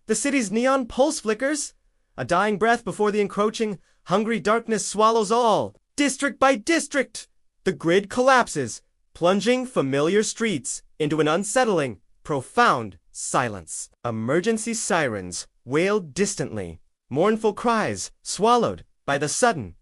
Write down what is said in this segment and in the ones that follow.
The city's neon pulse flickers, a dying breath before the encroaching, hungry darkness swallows all. District by district, the grid collapses, plunging familiar streets into an unsettling, profound silence. Emergency sirens wailed distantly, mournful cries swallowed by the sudden,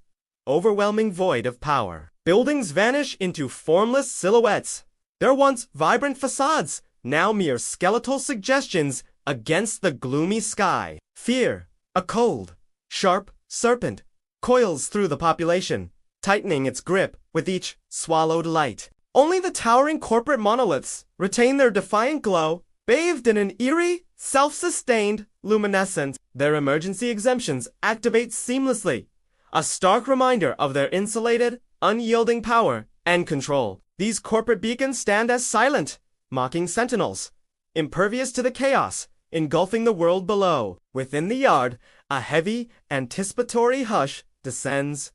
overwhelming void of power. Buildings vanish into formless silhouettes. Their once vibrant facades, now mere skeletal suggestions against the gloomy sky. Fear, a cold, sharp serpent, coils through the population, tightening its grip with each swallowed light. Only the towering corporate monoliths retain their defiant glow, bathed in an eerie, self-sustained luminescence. Their emergency exemptions activate seamlessly, a stark reminder of their insulated, unyielding power and control. These corporate beacons stand as silent, mocking sentinels, impervious to the chaos engulfing the world below. Within the yard, a heavy, anticipatory hush descends,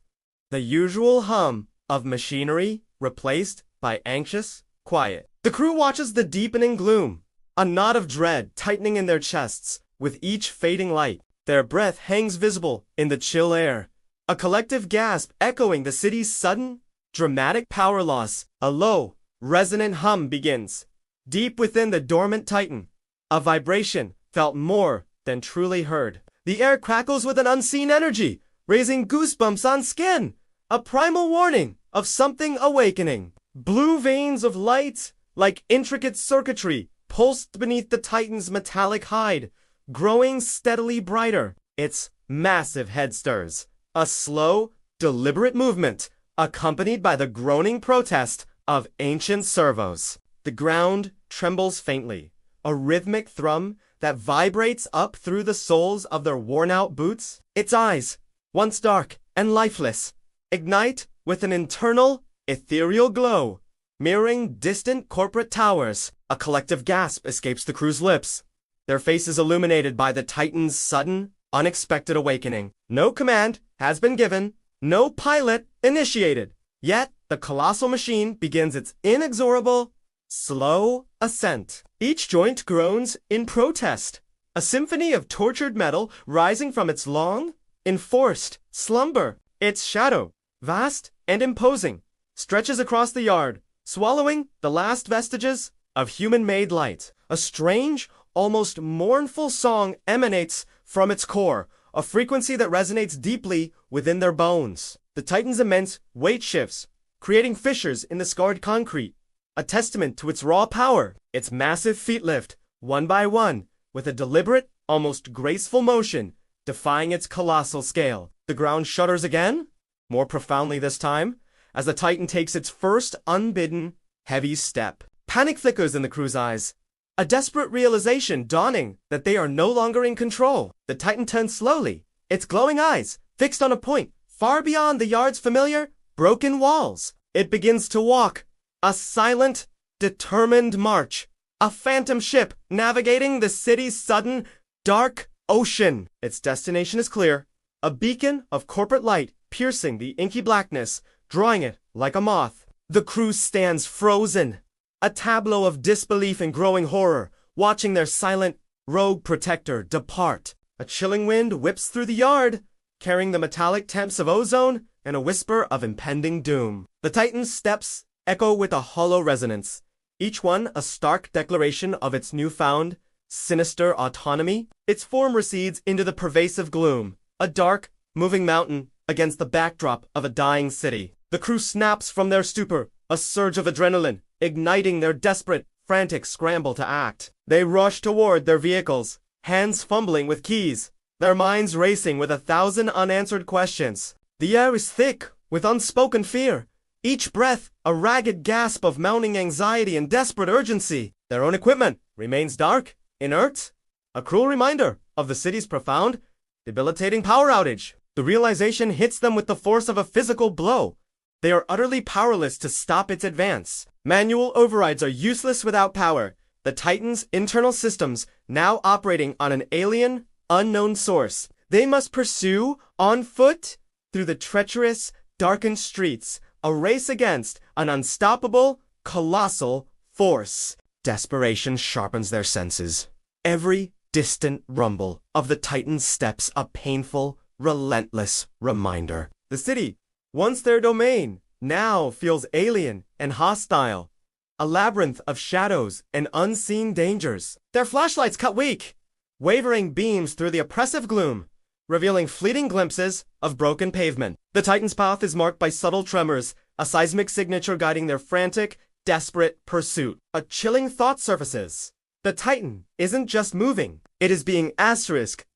the usual hum of machinery replaced by anxious quiet. The crew watches the deepening gloom, a knot of dread tightening in their chests with each fading light. Their breath hangs visible in the chill air, a collective gasp echoing the city's sudden, dramatic power loss. A low, resonant hum begins, deep within the dormant titan, a vibration felt more than truly heard. The air crackles with an unseen energy, raising goosebumps on skin, a primal warning of something awakening. Blue veins of light, like intricate circuitry, pulsed beneath the titan's metallic hide, growing steadily brighter. Its massive head stirs, a slow, deliberate movement, accompanied by the groaning protest of ancient servos. The ground trembles faintly, a rhythmic thrum that vibrates up through the soles of their worn-out boots. Its eyes, once dark and lifeless, ignite with an internal, ethereal glow, mirroring distant corporate towers. A collective gasp escapes the crew's lips, their faces illuminated by the Titan's sudden, unexpected awakening. No command has been given, no pilot initiated, yet the colossal machine begins its inexorable, slow ascent. Each joint groans in protest, a symphony of tortured metal rising from its long, enforced slumber. Its shadow, vast and imposing, stretches across the yard, swallowing the last vestiges of human-made light. A strange, almost mournful song emanates from its core, a frequency that resonates deeply within their bones. The Titan's immense weight shifts, creating fissures in the scarred concrete, a testament to its raw power. Its massive feet lift, one by one, with a deliberate, almost graceful motion, defying its colossal scale. The ground shudders again, more profoundly this time, as the Titan takes its first unbidden, heavy step. Panic flickers in the crew's eyes, a desperate realization dawning that they are no longer in control. The Titan turns slowly, its glowing eyes fixed on a point far beyond the yard's familiar, broken walls. It begins to walk, a silent, determined march, a phantom ship navigating the city's sudden, dark ocean. Its destination is clear, a beacon of corporate light piercing the inky blackness, drawing it like a moth. The crew stands frozen, a tableau of disbelief and growing horror, watching their silent, rogue protector depart. A chilling wind whips through the yard, carrying the metallic temps of ozone and a whisper of impending doom. The Titan's steps echo with a hollow resonance, each one a stark declaration of its newfound, sinister autonomy. Its form recedes into the pervasive gloom, a dark, moving mountain against the backdrop of a dying city. The crew snaps from their stupor, a surge of adrenaline, igniting their desperate, frantic scramble to act. They rush toward their vehicles, hands fumbling with keys, their minds racing with 1,000 unanswered questions. The air is thick with unspoken fear, each breath a ragged gasp of mounting anxiety and desperate urgency. Their own equipment remains dark, inert, a cruel reminder of the city's profound, debilitating power outage. The realization hits them with the force of a physical blow. They are utterly powerless to stop its advance. Manual overrides are useless without power. The Titan's internal systems now operating on an alien, unknown source. They must pursue, on foot, through the treacherous, darkened streets, a race against an unstoppable, colossal force. Desperation sharpens their senses. Every distant rumble of the Titan's steps a painful, relentless reminder. The city, once their domain, now feels alien and hostile, a labyrinth of shadows and unseen dangers. Their flashlights cut weak, wavering beams through the oppressive gloom, revealing fleeting glimpses of broken pavement. The Titan's path is marked by subtle tremors, a seismic signature guiding their frantic, desperate pursuit. A chilling thought surfaces. The Titan isn't just moving, it is being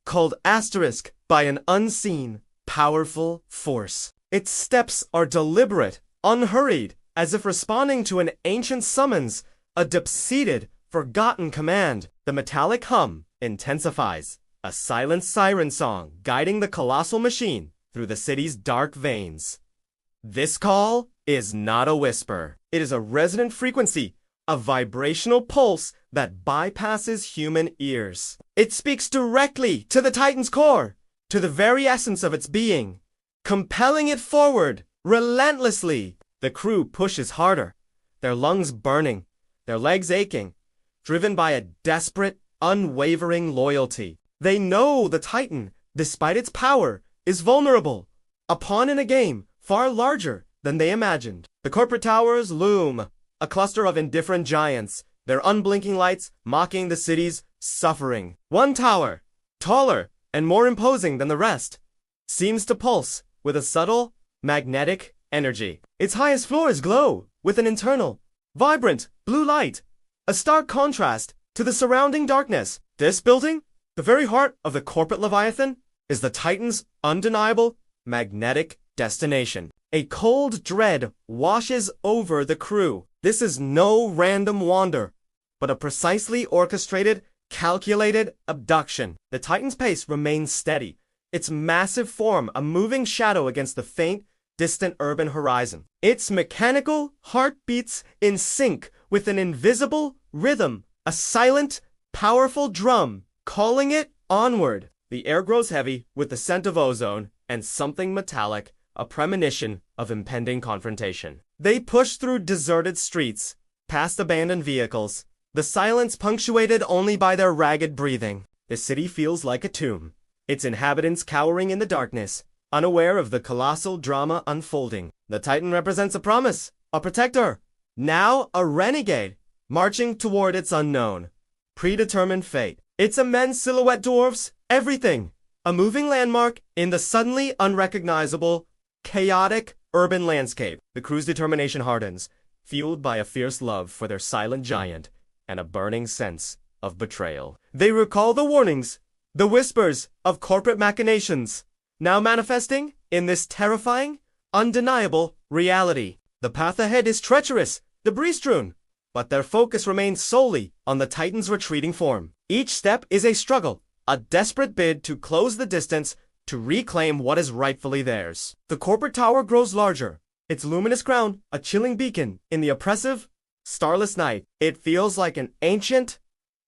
called asterisk by an unseen, powerful force. Its steps are deliberate, unhurried, as if responding to an ancient summons, a deep-seated, forgotten command. The metallic hum intensifies, a silent siren song guiding the colossal machine through the city's dark veins. This call is not a whisper. It is a resonant frequency, a vibrational pulse that bypasses human ears. It speaks directly to the Titan's core, to the very essence of its being, compelling it forward, relentlessly. The crew pushes harder, their lungs burning, their legs aching, driven by a desperate, unwavering loyalty. They know the Titan, despite its power, is vulnerable, a pawn in a game far larger than they imagined. The corporate towers loom, a cluster of indifferent giants, their unblinking lights mocking the city's suffering. One tower, taller and more imposing than the rest, seems to pulse with a subtle, magnetic energy. Its highest floors glow with an internal, vibrant blue light, a stark contrast to the surrounding darkness. This building, the very heart of the corporate Leviathan, is the Titan's undeniable, magnetic destination. A cold dread washes over the crew. This is no random wander, but a precisely orchestrated, calculated abduction. The Titan's pace remains steady, its massive form a moving shadow against the faint, distant urban horizon. Its mechanical heart beats in sync with an invisible rhythm, a silent, powerful drum calling it onward. The air grows heavy with the scent of ozone and something metallic, a premonition of impending confrontation. They push through deserted streets, past abandoned vehicles, the silence punctuated only by their ragged breathing. The city feels like a tomb, its inhabitants cowering in the darkness, unaware of the colossal drama unfolding. The Titan represents a promise, a protector, now a renegade, marching toward its unknown, predetermined fate. Its immense silhouette dwarfs everything, a moving landmark in the suddenly unrecognizable, chaotic urban landscape. The crew's determination hardens, fueled by a fierce love for their silent giant and a burning sense of betrayal. They recall the warnings, the whispers of corporate machinations, now manifesting in this terrifying, undeniable reality. The path ahead is treacherous, debris-strewn, but their focus remains solely on the Titan's retreating form. Each step is a struggle, a desperate bid to close the distance, to reclaim what is rightfully theirs. The corporate tower grows larger, its luminous crown a chilling beacon in the oppressive, starless night. It feels like an ancient,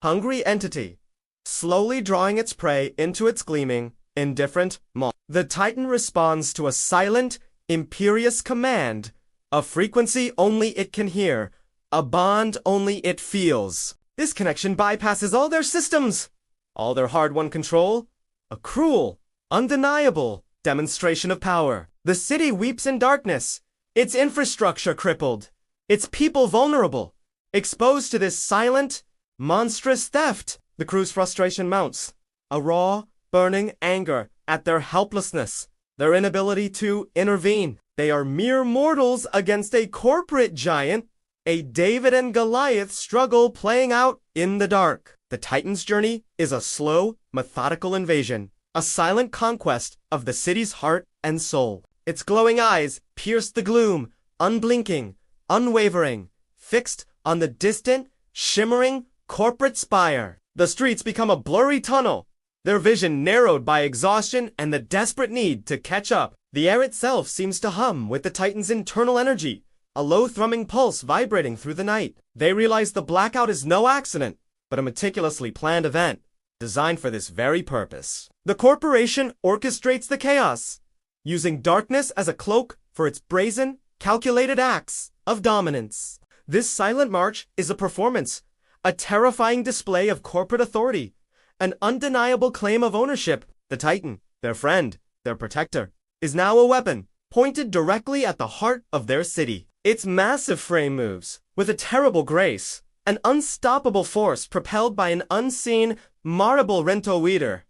hungry entity, slowly drawing its prey into its gleaming, indifferent maw. The Titan responds to a silent, imperious command, a frequency only it can hear, a bond only it feels. This connection bypasses all their systems, all their hard-won control, a cruel, undeniable demonstration of power. The city weeps in darkness, its infrastructure crippled, its people vulnerable, exposed to this silent, monstrous theft. The crew's frustration mounts, a raw, burning anger at their helplessness, their inability to intervene. They are mere mortals against a corporate giant, a David and Goliath struggle playing out in the dark. The Titan's journey is a slow, methodical invasion, a silent conquest of the city's heart and soul. Its glowing eyes pierce the gloom, unblinking, unwavering, fixed on the distant, shimmering corporate spire. The streets become a blurry tunnel, their vision narrowed by exhaustion and the desperate need to catch up. The air itself seems to hum with the Titan's internal energy, a low thrumming pulse vibrating through the night. They realize the blackout is no accident, but a meticulously planned event, designed for this very purpose. The corporation orchestrates the chaos, using darkness as a cloak for its brazen, calculated acts of dominance. This silent march is a performance, a terrifying display of corporate authority, an undeniable claim of ownership. The Titan, their friend, their protector, is now a weapon, pointed directly at the heart of their city. Its massive frame moves, with a terrible grace, an unstoppable force propelled by an unseen, marble rento-weeder.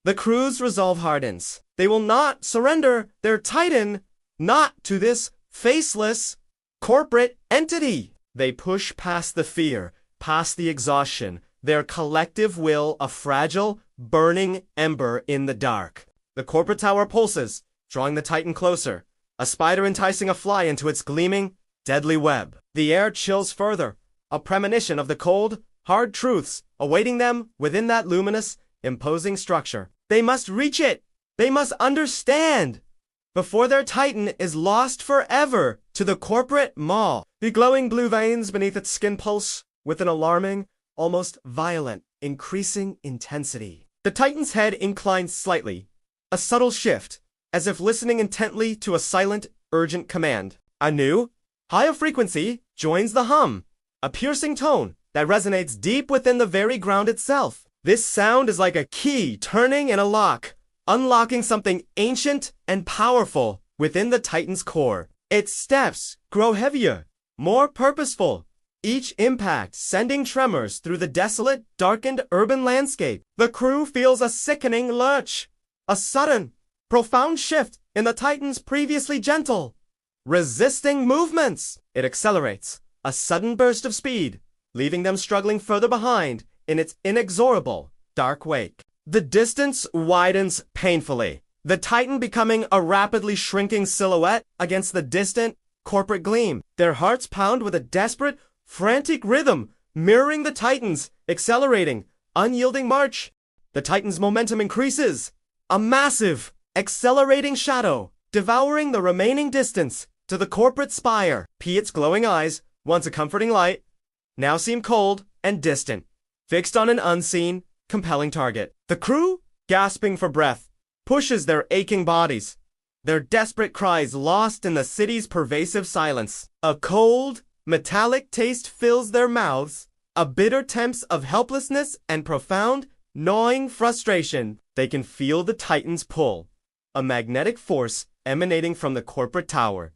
The crew's resolve hardens. They will not surrender their Titan, not to this faceless, corporate entity. They push past the fear, past the exhaustion, their collective will a fragile, burning ember in the dark. The corporate tower pulses, drawing the Titan closer, a spider enticing a fly into its gleaming, deadly web. The air chills further, a premonition of the cold, hard truths awaiting them within that luminous, imposing structure. They must reach it! They must understand! Before their Titan is lost forever to the corporate maw. The glowing blue veins beneath its skin pulse with an alarming, almost violent, increasing intensity. The Titan's head inclines slightly, a subtle shift, as if listening intently to a silent, urgent command. A new, higher frequency joins the hum, a piercing tone that resonates deep within the very ground itself. This sound is like a key turning in a lock, unlocking something ancient and powerful within the Titan's core. Its steps grow heavier, more purposeful, each impact sending tremors through the desolate, darkened urban landscape. The crew feels a sickening lurch, a sudden, profound shift in the Titan's previously gentle, resisting movements. It accelerates, a sudden burst of speed, leaving them struggling further behind in its inexorable, dark wake. The distance widens painfully, the Titan becoming a rapidly shrinking silhouette against the distant, corporate gleam. Their hearts pound with a desperate, frantic rhythm, mirroring the Titan's accelerating, unyielding march. The Titan's momentum increases, a massive, accelerating shadow, devouring the remaining distance to the corporate spire. Its glowing eyes, once a comforting light, now seem cold and distant, fixed on an unseen, compelling target. The crew, gasping for breath, pushes their aching bodies, their desperate cries lost in the city's pervasive silence. A cold, metallic taste fills their mouths, a bitter tempest of helplessness and profound, gnawing frustration. They can feel the Titan's pull, a magnetic force emanating from the corporate tower,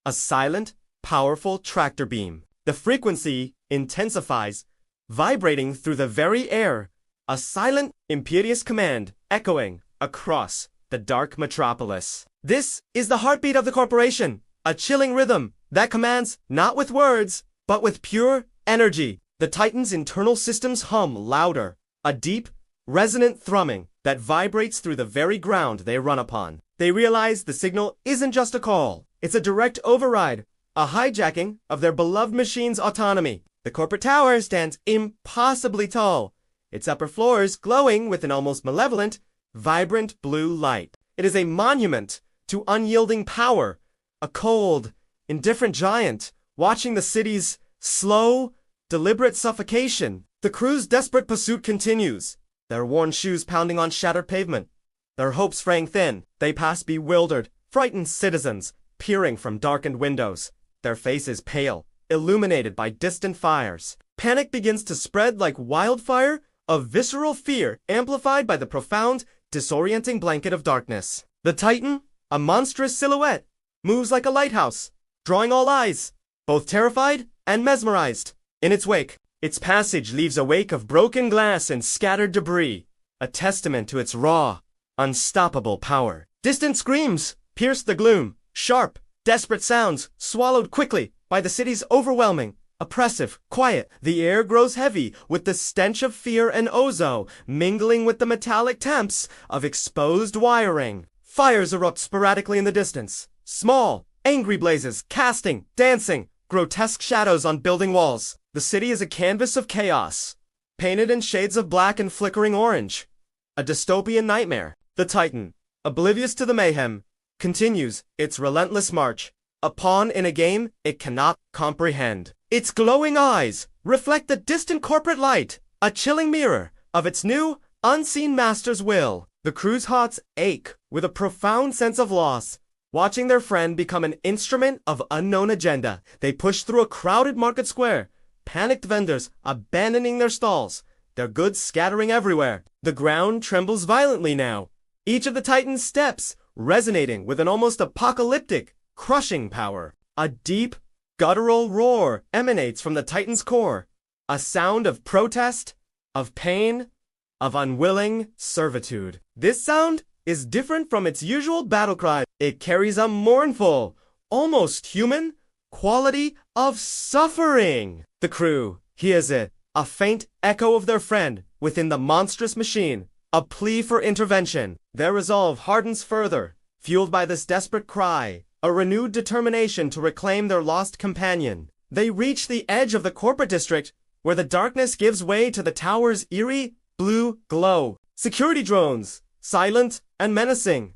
a silent, powerful tractor beam. The frequency intensifies, vibrating through the very air, a silent, imperious command echoing across the dark metropolis. This is the heartbeat of the corporation, a chilling rhythm that commands not with words, but with pure energy. The Titan's internal systems hum louder, a deep, resonant thrumming that vibrates through the very ground they run upon. They realize the signal isn't just a call, it's a direct override, a hijacking of their beloved machine's autonomy. The corporate tower stands impossibly tall, its upper floors glowing with an almost malevolent, vibrant blue light. It is a monument to unyielding power, a cold, indifferent giant watching the city's slow, deliberate suffocation. The crew's desperate pursuit continues, their worn shoes pounding on shattered pavement, their hopes fraying thin. They pass bewildered, frightened citizens peering from darkened windows, their faces pale, illuminated by distant fires. Panic begins to spread like wildfire, a visceral fear amplified by the profound, disorienting blanket of darkness. The Titan, a monstrous silhouette, moves like a lighthouse, drawing all eyes, both terrified and mesmerized. In its wake, its passage leaves a wake of broken glass and scattered debris, a testament to its raw, unstoppable power. Distant screams pierce the gloom, sharp, desperate sounds swallowed quickly by the city's overwhelming, oppressive quiet. The air grows heavy with the stench of fear and ozo, mingling with the metallic temps of exposed wiring. Fires erupt sporadically in the distance, small, angry blazes casting, dancing, grotesque shadows on building walls. The city is a canvas of chaos, painted in shades of black and flickering orange, a dystopian nightmare. The Titan, oblivious to the mayhem, continues its relentless march, a pawn in a game it cannot comprehend. Its glowing eyes reflect the distant corporate light, a chilling mirror of its new, unseen master's will. The crew's hearts ache with a profound sense of loss, watching their friend become an instrument of unknown agenda. They push through a crowded market square, panicked vendors abandoning their stalls, their goods scattering everywhere. The ground trembles violently now, each of the Titans' steps resonating with an almost apocalyptic, crushing power. A deep, guttural roar emanates from the Titan's core, a sound of protest, of pain, of unwilling servitude. This sound is different from its usual battle cry. It carries a mournful, almost human, quality of suffering. The crew hears it, a faint echo of their friend within the monstrous machine, a plea for intervention. Their resolve hardens further, fueled by this desperate cry, a renewed determination to reclaim their lost companion. They reach the edge of the corporate district, where the darkness gives way to the tower's eerie, blue glow. Security drones, silent and menacing,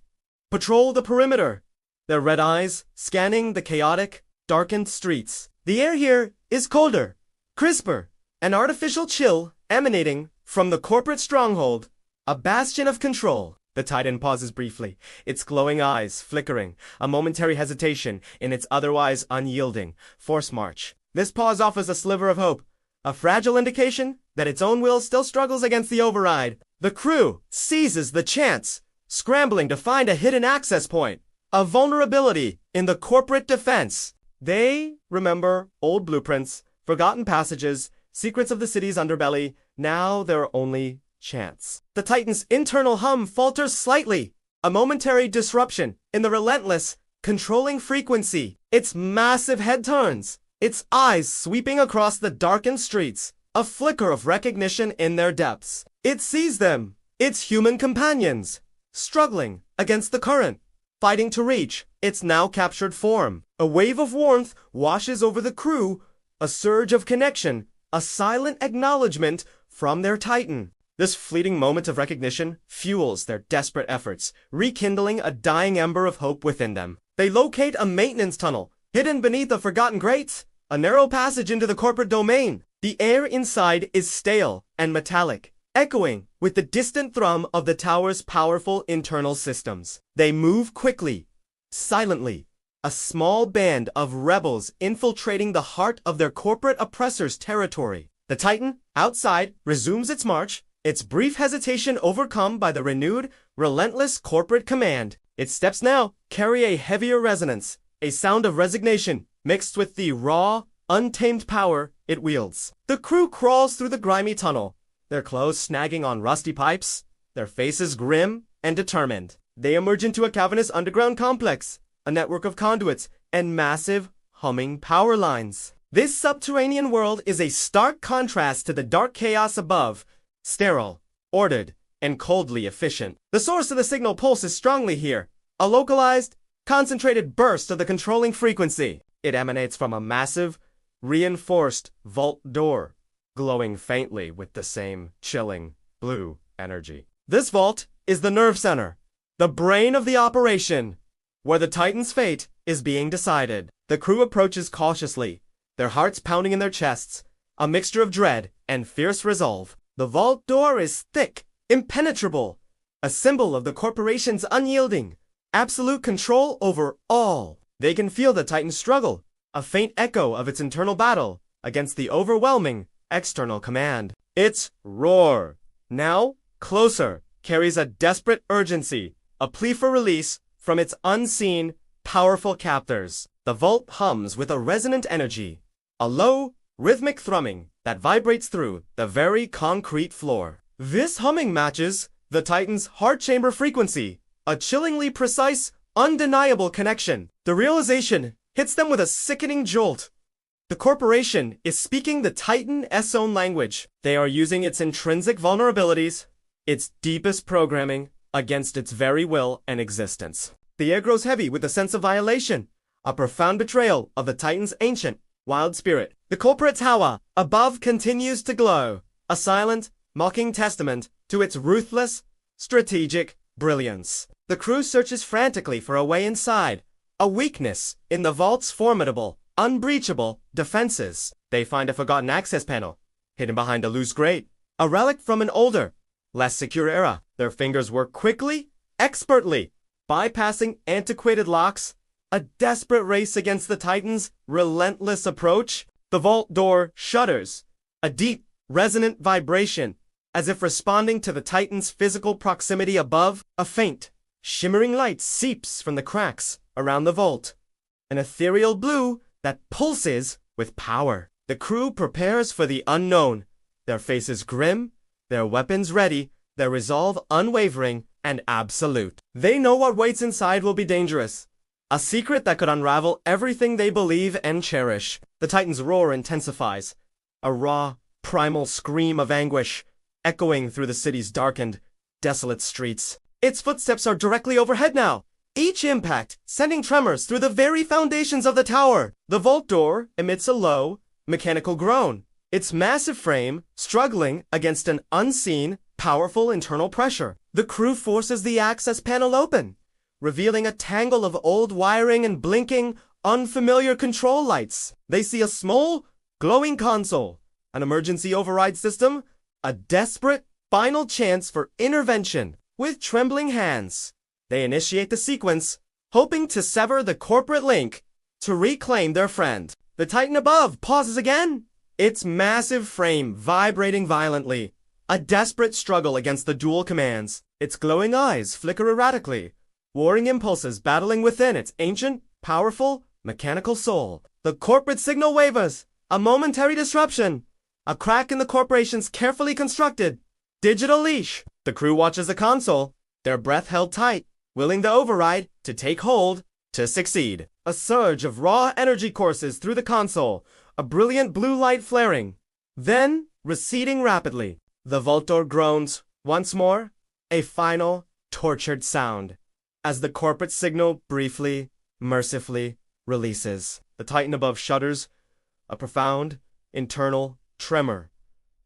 patrol the perimeter, their red eyes scanning the chaotic, darkened streets. The air here is colder, crisper, an artificial chill emanating from the corporate stronghold, a bastion of control. The Titan pauses briefly, its glowing eyes flickering, a momentary hesitation in its otherwise unyielding force march. This pause offers a sliver of hope, a fragile indication that its own will still struggles against the override. The crew seizes the chance, scrambling to find a hidden access point, a vulnerability in the corporate defense. They remember old blueprints, forgotten passages, secrets of the city's underbelly, now their only chance. The Titan's internal hum falters slightly, a momentary disruption in the relentless, controlling frequency. Its massive head turns, its eyes sweeping across the darkened streets, a flicker of recognition in their depths. It sees them, its human companions, struggling against the current, fighting to reach its now captured form. A wave of warmth washes over the crew, a surge of connection, a silent acknowledgement from their Titan. This fleeting moment of recognition fuels their desperate efforts, rekindling a dying ember of hope within them. They locate a maintenance tunnel, hidden beneath a forgotten grate, a narrow passage into the corporate domain. The air inside is stale and metallic, echoing with the distant thrum of the tower's powerful internal systems. They move quickly, silently, a small band of rebels infiltrating the heart of their corporate oppressor's territory. The Titan, outside, resumes its march, its brief hesitation overcome by the renewed, relentless corporate command. Its steps now carry a heavier resonance, a sound of resignation mixed with the raw, untamed power it wields. The crew crawls through the grimy tunnel, their clothes snagging on rusty pipes, their faces grim and determined. They emerge into a cavernous underground complex, a network of conduits and massive, humming power lines. This subterranean world is a stark contrast to the dark chaos above, sterile, ordered, and coldly efficient. The source of the signal pulses strongly here, a localized, concentrated burst of the controlling frequency. It emanates from a massive, reinforced vault door, glowing faintly with the same chilling, blue energy. This vault is the nerve center, the brain of the operation, where the Titan's fate is being decided. The crew approaches cautiously, their hearts pounding in their chests, a mixture of dread and fierce resolve. The vault door is thick, impenetrable, a symbol of the corporation's unyielding, absolute control over all. They can feel the Titan's struggle, a faint echo of its internal battle against the overwhelming external command. Its roar, now closer, carries a desperate urgency, a plea for release from its unseen, powerful captors. The vault hums with a resonant energy, a low, rhythmic thrumming that vibrates through the very concrete floor. This humming matches the Titan's heart chamber frequency, a chillingly precise, undeniable connection. The realization hits them with a sickening jolt. The corporation is speaking the Titan's own language. They are using its intrinsic vulnerabilities, its deepest programming, against its very will and existence. The air grows heavy with a sense of violation, a profound betrayal of the Titan's ancient, wild spirit. The corporate tower above continues to glow, a silent, mocking testament to its ruthless, strategic brilliance. The crew searches frantically for a way inside, a weakness in the vault's formidable, unbreachable defenses. They find a forgotten access panel, hidden behind a loose grate, a relic from an older, less secure era. Their fingers work quickly, expertly, bypassing antiquated locks, a desperate race against the Titan's relentless approach. The vault door shudders, a deep, resonant vibration As if responding to the Titan's physical proximity above, a faint, shimmering light seeps from the cracks around the vault. An ethereal blue that pulses with power. The crew prepares for the unknown, their faces grim, their weapons ready, their resolve unwavering and absolute. They know what waits inside will be dangerous. A secret that could unravel everything they believe and cherish. The Titan's roar intensifies. A raw, primal scream of anguish, echoing through the city's darkened, desolate streets. Its footsteps are directly overhead now, each impact sending tremors through the very foundations of the tower. The vault door emits a low, mechanical groan, its massive frame struggling against an unseen, powerful internal pressure. The crew forces the access panel open, revealing a tangle of old wiring and blinking, unfamiliar control lights. They see a small, glowing console, an emergency override system, a desperate, final chance for intervention. With trembling hands, they initiate the sequence, hoping to sever the corporate link to reclaim their friend. The Titan above pauses again, its massive frame vibrating violently, a desperate struggle against the dual commands. Its glowing eyes flicker erratically, warring impulses battling within its ancient, powerful, mechanical soul. The corporate signal wavers, a momentary disruption, a crack in the corporation's carefully constructed digital leash. The crew watches the console, their breath held tight, willing the override to take hold, to succeed. A surge of raw energy courses through the console, a brilliant blue light flaring, then receding rapidly. The vault door groans once more, a final, tortured sound, as the corporate signal briefly, mercifully releases. The Titan above shudders, a profound, internal tremor,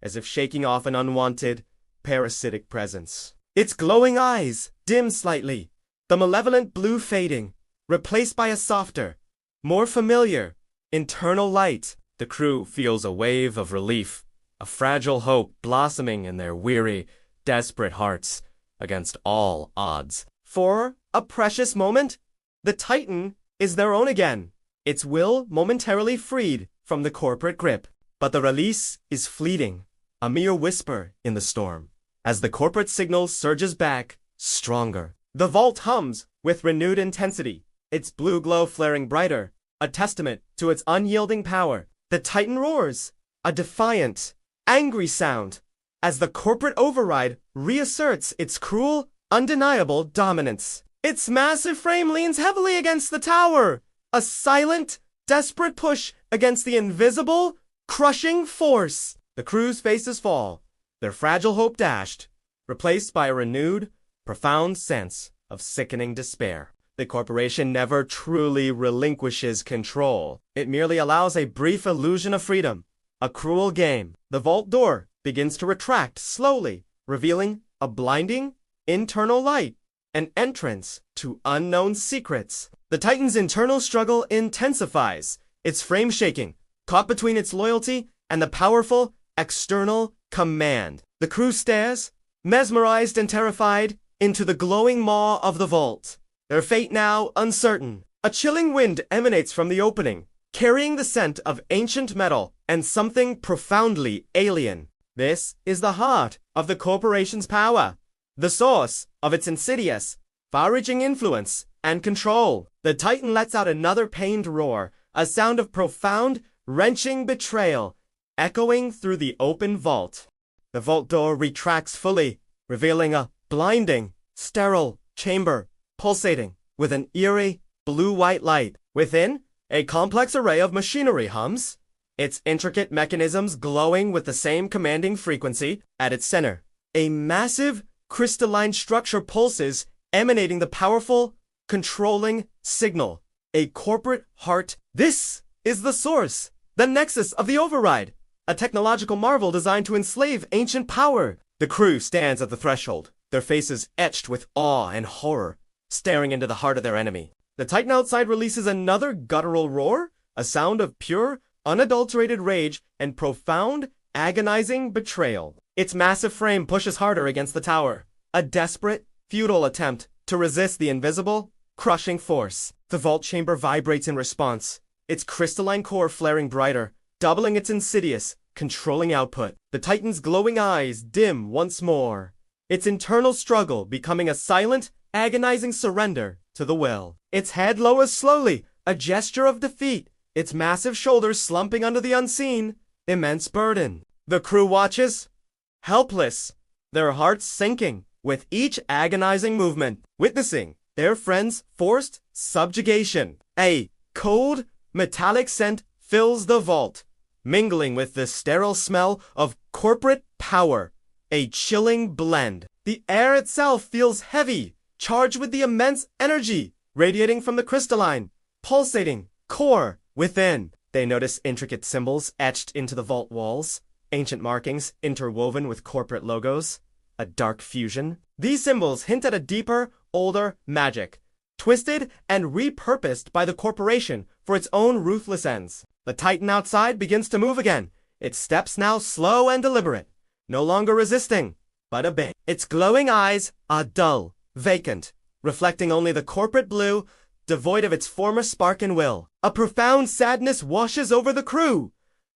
as if shaking off an unwanted, parasitic presence. Its glowing eyes dim slightly, the malevolent blue fading, replaced by a softer, more familiar, internal light. The crew feels a wave of relief, a fragile hope blossoming in their weary, desperate hearts against all odds. For a precious moment, the Titan is their own again, its will momentarily freed from the corporate grip. But the release is fleeting, a mere whisper in the storm. As the corporate signal surges back, stronger, the vault hums with renewed intensity, its blue glow flaring brighter, a testament to its unyielding power. The Titan roars, a defiant, angry sound, as the corporate override reasserts its cruel, undeniable dominance. Its massive frame leans heavily against the tower, a silent, desperate push against the invisible, crushing force. The crew's faces fall, their fragile hope dashed, replaced by a renewed, profound sense of sickening despair. The corporation never truly relinquishes control. It merely allows a brief illusion of freedom, a cruel game. The vault door begins to retract slowly, revealing a blinding, internal light, an entrance to unknown secrets. The Titan's internal struggle intensifies, its frame shaking, caught between its loyalty and the powerful, external command. The crew stares, mesmerized and terrified, into the glowing maw of the vault, their fate now uncertain. A chilling wind emanates from the opening, carrying the scent of ancient metal and something profoundly alien. This is the heart of the corporation's power, the source of its insidious, far-reaching influence and control. The Titan lets out another pained roar, a sound of profound, wrenching betrayal, echoing through the open vault. The vault door retracts fully, revealing a blinding, sterile chamber, pulsating with an eerie, blue-white light. Within, a complex array of machinery hums, its intricate mechanisms glowing with the same commanding frequency. At its center, a massive, crystalline structure pulses, emanating the powerful, controlling signal. A corporate heart. This is the source, the nexus of the override, a technological marvel designed to enslave ancient power. The crew stands at the threshold, their faces etched with awe and horror, staring into the heart of their enemy. The Titan outside releases another guttural roar, a sound of pure, unadulterated rage and profound, agonizing betrayal. Its massive frame pushes harder against the tower, a desperate, futile attempt to resist the invisible, crushing force. The vault chamber vibrates in response, its crystalline core flaring brighter, doubling its insidious, controlling output. The Titan's glowing eyes dim once more, its internal struggle becoming a silent, agonizing surrender to the will. Its head lowers slowly, a gesture of defeat, its massive shoulders slumping under the unseen, immense burden. The crew watches, helpless, their hearts sinking with each agonizing movement, witnessing their friend's forced subjugation. A cold, metallic scent fills the vault, mingling with the sterile smell of corporate power, a chilling blend. The air itself feels heavy, charged with the immense energy radiating from the crystalline, pulsating core within. They notice intricate symbols etched into the vault walls, ancient markings interwoven with corporate logos, a dark fusion. These symbols hint at a deeper, older magic, twisted and repurposed by the corporation for its own ruthless ends. The Titan outside begins to move again, its steps now slow and deliberate, no longer resisting, but obeying. Its glowing eyes are dull, vacant, reflecting only the corporate blue, devoid of its former spark and will. A profound sadness washes over the crew,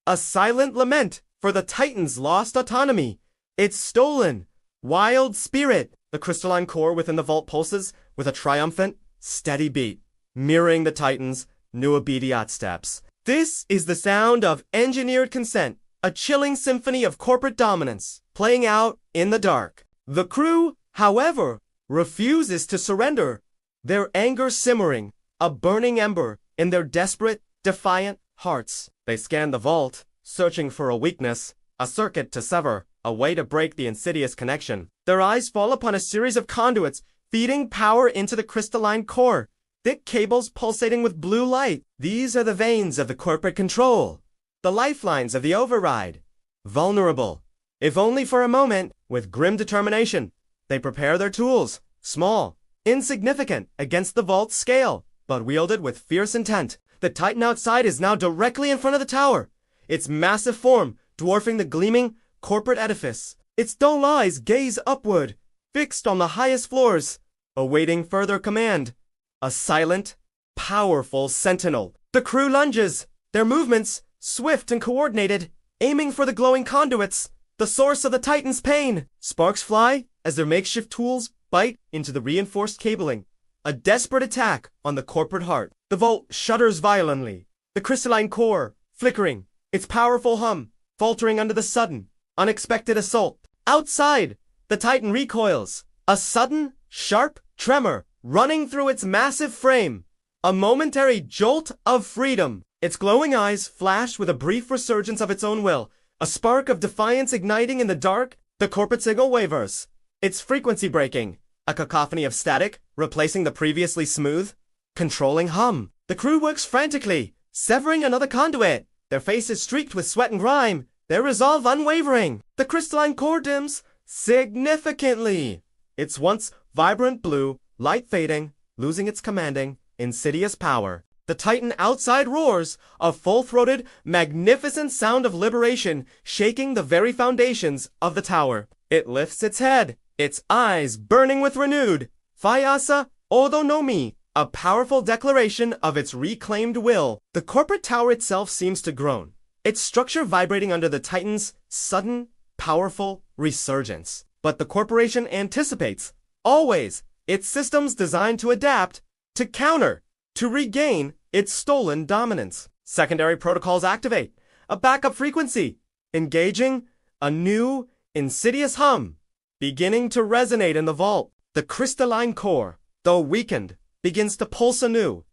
a silent lament for the Titan's lost autonomy, its stolen, wild spirit. The crystalline core within the vault pulses with a triumphant, steady beat, mirroring the Titan's new obedient steps. This is the sound of engineered consent, a chilling symphony of corporate dominance, playing out in the dark. The crew, however, refuses to surrender, their anger simmering, a burning ember in their desperate, defiant hearts. They scan the vault, searching for a weakness, a circuit to sever, a way to break the insidious connection. Their eyes fall upon a series of conduits feeding power into the crystalline core, thick cables pulsating with blue light. These are the veins of the corporate control, the lifelines of the override. Vulnerable, if only for a moment, with grim determination, they prepare their tools, small, insignificant against the vault's scale, but wielded with fierce intent. The Titan outside is now directly in front of the tower, its massive form dwarfing the gleaming corporate edifice. Its dull eyes gaze upward, fixed on the highest floors, awaiting further command. A silent, powerful sentinel. The crew lunges, their movements swift and coordinated, aiming for the glowing conduits, the source of the Titan's pain. Sparks fly as their makeshift tools bite into the reinforced cabling. A desperate attack on the corporate heart. The vault shudders violently, the crystalline core flickering, its powerful hum faltering under the sudden, unexpected assault. Outside, the Titan recoils, a sudden, sharp tremor running through its massive frame, a momentary jolt of freedom. Its glowing eyes flash with a brief resurgence of its own will, a spark of defiance igniting in the dark. The corporate signal wavers, its frequency breaking, a cacophony of static replacing the previously smooth, controlling hum. The crew works frantically, severing another conduit, their faces streaked with sweat and grime, their resolve unwavering. The crystalline core dims significantly, its once vibrant blue light fading, losing its commanding, insidious power. The Titan outside roars, a full-throated, magnificent sound of liberation shaking the very foundations of the tower. It lifts its head, its eyes burning with renewed Fayasa autonomy, a powerful declaration of its reclaimed will. The corporate tower itself seems to groan, its structure vibrating under the Titan's sudden, powerful resurgence. But the corporation anticipates, always, its systems designed to adapt, to counter, to regain its stolen dominance. Secondary protocols activate, a backup frequency, engaging a new, insidious hum, beginning to resonate in the vault. The crystalline core, though weakened, begins to pulse anew,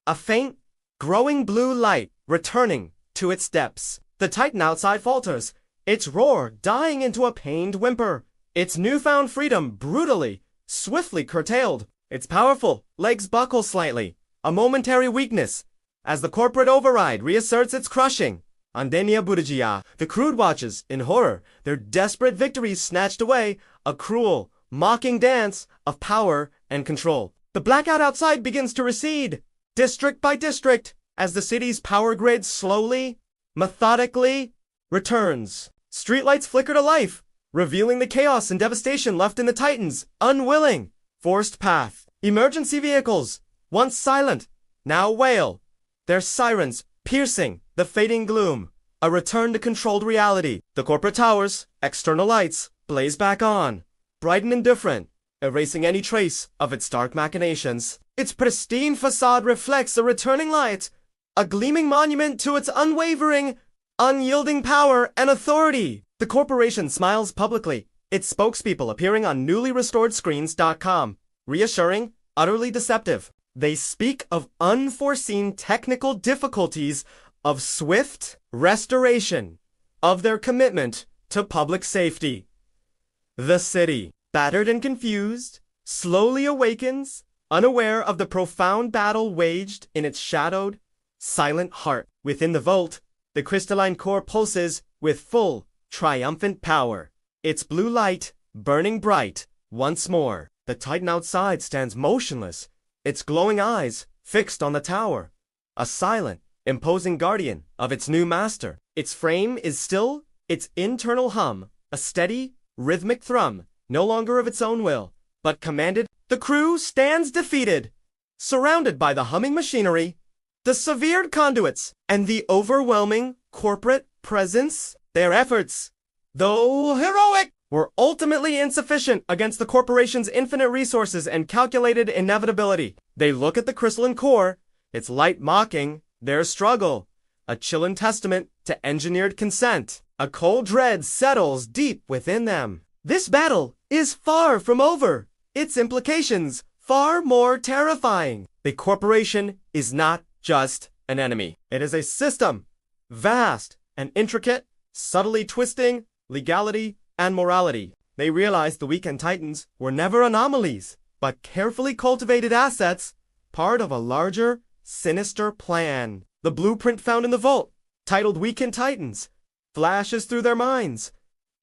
a faint, growing blue light returning to its depths. The Titan outside falters, its roar dying into a pained whimper, its newfound freedom brutally, swiftly curtailed. Its powerful legs buckle slightly, a momentary weakness, as the corporate override reasserts its crushing. Andenia Buddhajia, the crew watches in horror, their desperate victories snatched away, a cruel, mocking dance of power and control. The blackout outside begins to recede, district by district, as the city's power grid slowly, methodically returns. Streetlights flicker to life, revealing the chaos and devastation left in the Titan's unwilling, forced path. Emergency vehicles, once silent, now wail, their sirens piercing the fading gloom. A return to controlled reality. The corporate towers, external lights, blaze back on, bright and indifferent, erasing any trace of its dark machinations. Its pristine facade reflects the returning light, a gleaming monument to its unwavering, unyielding power and authority. The corporation smiles publicly, its spokespeople appearing on newly restored screens.com, reassuring, utterly deceptive. They speak of unforeseen technical difficulties, of swift restoration, of their commitment to public safety. The city, battered and confused, slowly awakens, unaware of the profound battle waged in its shadowed, silent heart. Within the vault, the crystalline core pulses with full, triumphant power, its blue light burning bright once more. The Titan outside stands motionless, its glowing eyes fixed on the tower, a silent, imposing guardian of its new master. Its frame is still, its internal hum, a steady, rhythmic thrum, no longer of its own will, but commanded. The crew stands defeated, surrounded by the humming machinery, the severed conduits, and the overwhelming corporate presence. Their efforts, though heroic, were ultimately insufficient against the corporation's infinite resources and calculated inevitability. They look at the crystalline core, its light mocking their struggle, a chilling testament to engineered consent. A cold dread settles deep within them. This battle is far from over, its implications far more terrifying. The corporation is not just an enemy. It is a system, vast and intricate, subtly twisting legality and morality. They realized the weekend Titans were never anomalies, but carefully cultivated assets, part of a larger, sinister plan. The blueprint found in the vault, titled Weekend Titans, flashes through their minds.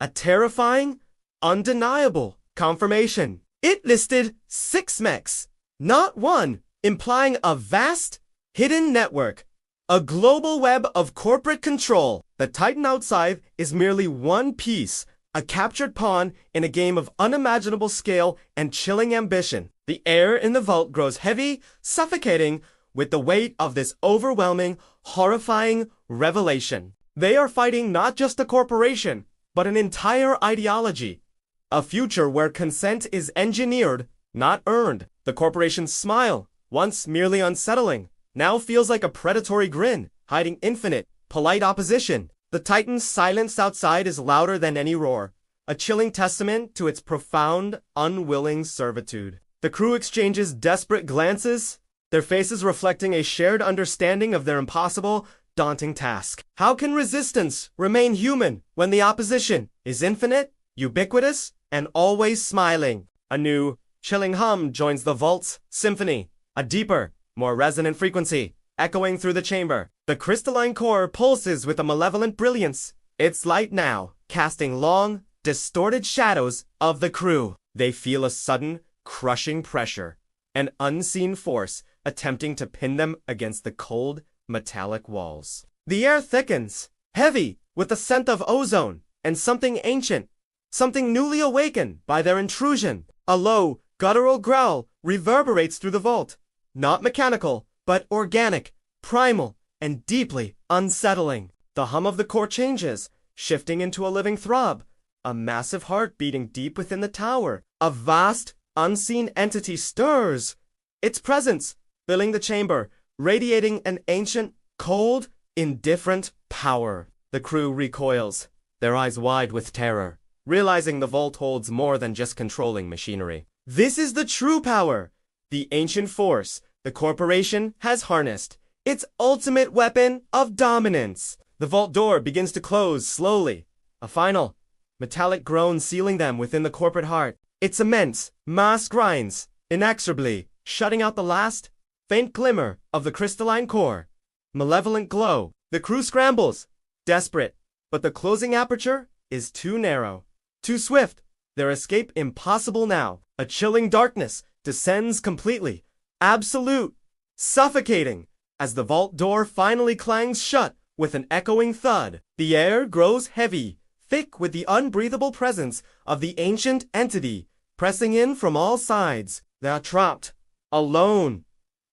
A terrifying, undeniable confirmation. It listed 6 mechs, not one, implying a vast, hidden network, a global web of corporate control. The Titan outside is merely one piece, a captured pawn in a game of unimaginable scale and chilling ambition. The air in the vault grows heavy, suffocating, with the weight of this overwhelming, horrifying revelation. They are fighting not just a corporation, but an entire ideology. A future where consent is engineered, not earned. The corporation's smile, once merely unsettling, now feels like a predatory grin, hiding infinite, polite opposition. The Titan's silence outside is louder than any roar, a chilling testament to its profound, unwilling servitude. The crew exchanges desperate glances, their faces reflecting a shared understanding of their impossible, daunting task. How can resistance remain human when the opposition is infinite, ubiquitous, and always smiling? A new, chilling hum joins the vault's symphony, a deeper, more resonant frequency, echoing through the chamber. The crystalline core pulses with a malevolent brilliance, its light now casting long, distorted shadows of the crew. They feel a sudden, crushing pressure, an unseen force attempting to pin them against the cold, metallic walls. The air thickens, heavy with the scent of ozone and something ancient, something newly awakened by their intrusion. A low, guttural growl reverberates through the vault, not mechanical, but organic, primal, and deeply unsettling. The hum of the core changes, shifting into a living throb, a massive heart beating deep within the tower. A vast, unseen entity stirs, its presence filling the chamber, radiating an ancient, cold, indifferent power. The crew recoils, their eyes wide with terror, realizing the vault holds more than just controlling machinery. This is the true power, the ancient force the corporation has harnessed, its ultimate weapon of dominance. The vault door begins to close slowly, a final, metallic groan sealing them within the corporate heart. Its immense mass grinds, inexorably, shutting out the last, faint glimmer of the crystalline core. Malevolent glow. The crew scrambles, desperate, but the closing aperture is too narrow, too swift, their escape impossible now. A chilling darkness descends completely, absolute, suffocating, as the vault door finally clangs shut with an echoing thud. The air grows heavy, thick with the unbreathable presence of the ancient entity, pressing in from all sides. They are trapped, alone,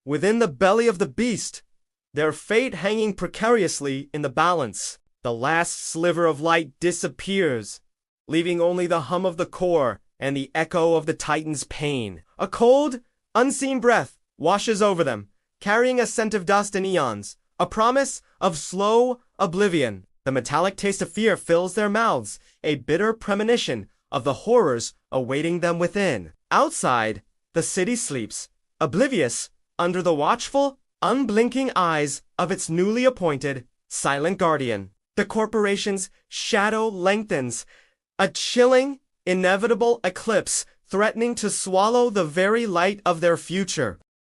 within the belly of the beast, their fate hanging precariously in the balance. The last sliver of light disappears, leaving only the hum of the core and the echo of the Titan's pain. A cold, unseen breath washes over them, carrying a scent of dust and eons, a promise of slow oblivion. The metallic taste of fear fills their mouths, a bitter premonition of the horrors awaiting them within. Outside, the city sleeps, oblivious under the watchful, unblinking eyes of its newly appointed, silent guardian. The corporation's shadow lengthens, a chilling, inevitable eclipse threatening to swallow the very light of their future.